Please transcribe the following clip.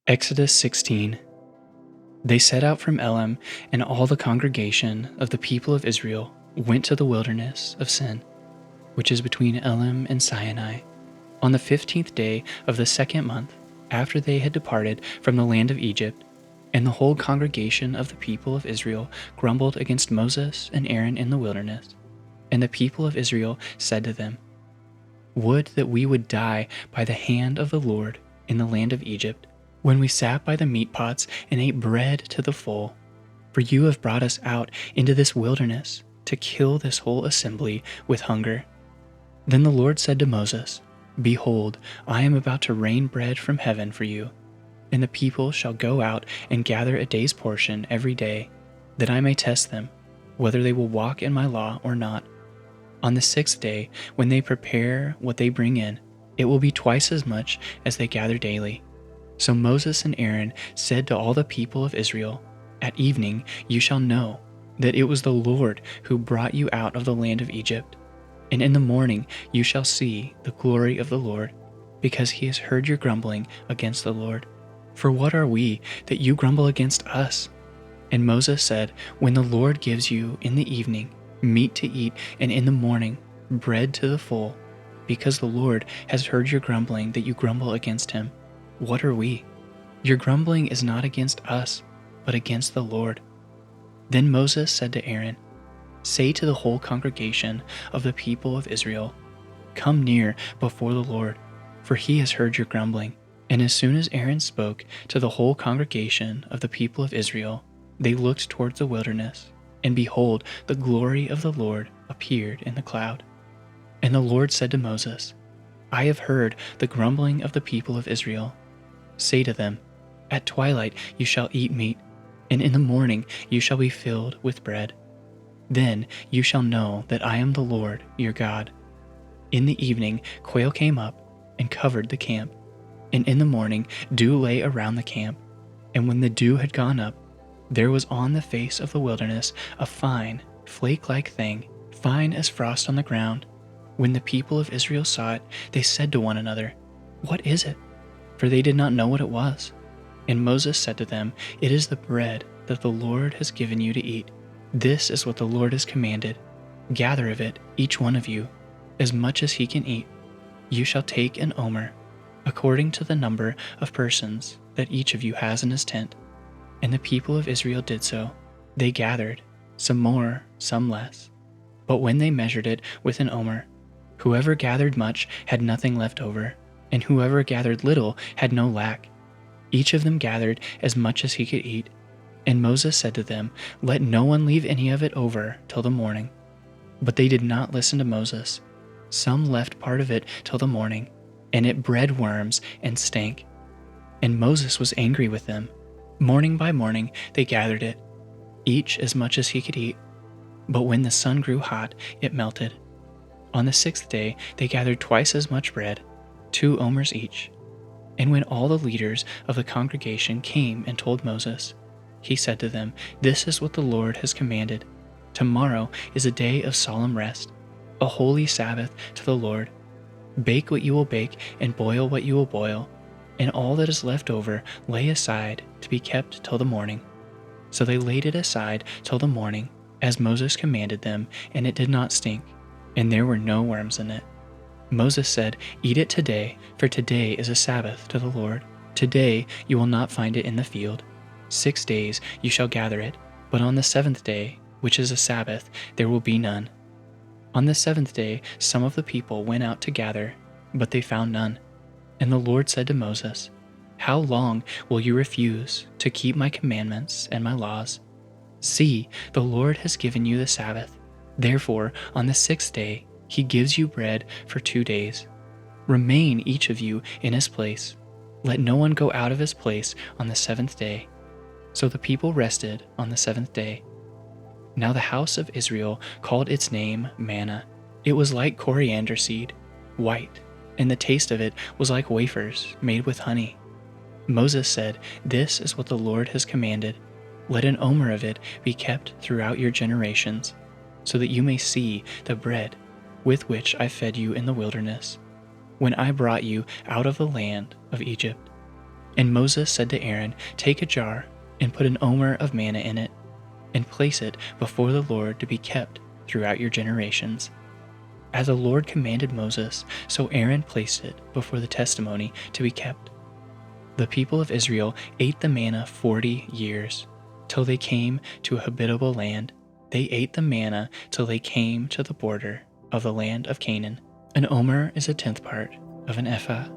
Exodus 16. They set out from Elim, and all the congregation of the people of Israel went to the wilderness of Sin, which is between Elim and Sinai, on the 15th day of the second month after they had departed from the land of Egypt. And the whole congregation of the people of Israel grumbled against Moses and Aaron in the wilderness. And the people of Israel said to them, "Would that we would die by the hand of the Lord in the land of Egypt, when we sat by the meat pots and ate bread to the full. For you have brought us out into this wilderness to kill this whole assembly with hunger." Then the Lord said to Moses, "Behold, I am about to rain bread from heaven for you, and the people shall go out and gather a day's portion every day, that I may test them, whether they will walk in my law or not. On the 6th day, when they prepare what they bring in, it will be twice as much as they gather daily." So Moses and Aaron said to all the people of Israel, "At evening you shall know that it was the Lord who brought you out of the land of Egypt. And in the morning you shall see the glory of the Lord, because he has heard your grumbling against the Lord. For what are we that you grumble against us?" And Moses said, "When the Lord gives you in the evening meat to eat, and in the morning bread to the full, because the Lord has heard your grumbling that you grumble against him, what are we? Your grumbling is not against us, but against the Lord." Then Moses said to Aaron, "Say to the whole congregation of the people of Israel, 'Come near before the Lord, for he has heard your grumbling.'" And as soon as Aaron spoke to the whole congregation of the people of Israel, they looked towards the wilderness, and behold, the glory of the Lord appeared in the cloud. And the Lord said to Moses, "I have heard the grumbling of the people of Israel. Say to them, at twilight you shall eat meat, and in the morning you shall be filled with bread. Then you shall know that I am the Lord your God." In the evening quail came up and covered the camp, and in the morning dew lay around the camp. And when the dew had gone up, there was on the face of the wilderness a fine, flake-like thing, fine as frost on the ground. When the people of Israel saw it, they said to one another, "What is it?" For they did not know what it was. And Moses said to them, "It is the bread that the Lord has given you to eat. This is what the Lord has commanded. Gather of it, each one of you, as much as he can eat. You shall take an omer, according to the number of persons that each of you has in his tent." And the people of Israel did so. They gathered, some more, some less. But when they measured it with an omer, whoever gathered much had nothing left over, and whoever gathered little had no lack. Each of them gathered as much as he could eat. And Moses said to them, "Let no one leave any of it over till the morning." But they did not listen to Moses. Some left part of it till the morning, and it bred worms and stank. And Moses was angry with them. Morning by morning they gathered it, each as much as he could eat. But when the sun grew hot, it melted. On the 6th day they gathered twice as much bread, 2 omers each. And when all the leaders of the congregation came and told Moses, he said to them, "This is what the Lord has commanded. Tomorrow is a day of solemn rest, a holy Sabbath to the Lord. Bake what you will bake and boil what you will boil, and all that is left over lay aside to be kept till the morning." So they laid it aside till the morning, as Moses commanded them, and it did not stink, and there were no worms in it. Moses said, "Eat it today, for today is a Sabbath to the Lord. Today you will not find it in the field. 6 days you shall gather it, but on the 7th day, which is a Sabbath, there will be none." On the 7th day some of the people went out to gather, but they found none. And the Lord said to Moses, "How long will you refuse to keep my commandments and my laws? See, the Lord has given you the Sabbath. Therefore, on the 6th day, he gives you bread for 2 days. Remain each of you in his place. Let no one go out of his place on the 7th day." So the people rested on the 7th day. Now the house of Israel called its name manna. It was like coriander seed, white, and the taste of it was like wafers made with honey. Moses said, "This is what the Lord has commanded. Let an omer of it be kept throughout your generations, so that you may see the bread with which I fed you in the wilderness, when I brought you out of the land of Egypt." And Moses said to Aaron, "Take a jar and put an omer of manna in it, and place it before the Lord to be kept throughout your generations." As the Lord commanded Moses, so Aaron placed it before the testimony to be kept. The people of Israel ate the manna 40 years, till they came to a habitable land. They ate the manna till they came to the border of the land of Canaan. An omer is a tenth part of an ephah.